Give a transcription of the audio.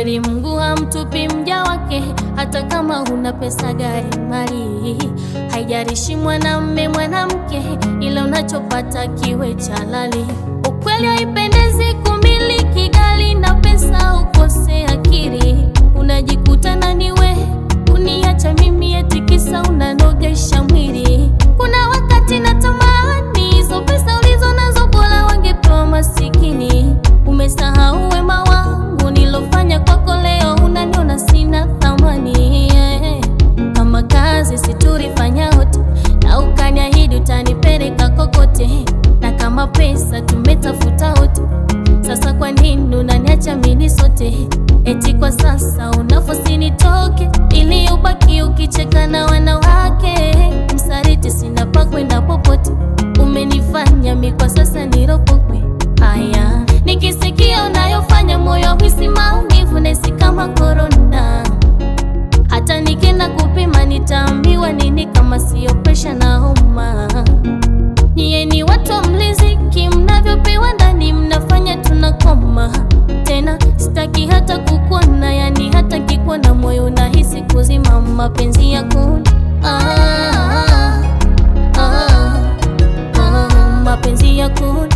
Kweli Mungu hamtupi mja wake, hata kama huna pesa, gari, mali. Haijalishi mwanamme mwanamke, ila unachopata kiwe cha halali. Ukweli haipendezi kumiliki gari na pesa ukose akili. Unajikuta nani we uniacha mimi eti kisa unanogesha mwili. Kuna wakati natamani hizo pesa ulizo nazo bora wangepewa masikini. Umesahau wema wangu nilofanya kwako, leo unaniona sina thamani. Kama kazi siturifanya wote, na ukaniahidi utanipeleka kokote, na kama pesa tumetafuta wote, sasa kwa nini unaniacha mimi sote? Eti kwa sasa unafosi nitoke, ili ubaki ukicheka na wanawake. Msaliti sina pa kwenda popote, umenifanya mi kwa sasa niropokwe. Aya, nikisikia unayofanya moyo hisi maumivu, nahisi kama corona. Hata nikienda kupima nitaambiwa nini kama sio presha na homa? Nyie ni watu wa mliziki, mnavyopewa ndani mnafanya tunakoma. Tena sitaki hata kukuona, yani hata kikuona moyo unahisi kuzima. Mapenzi yako mapenzi yako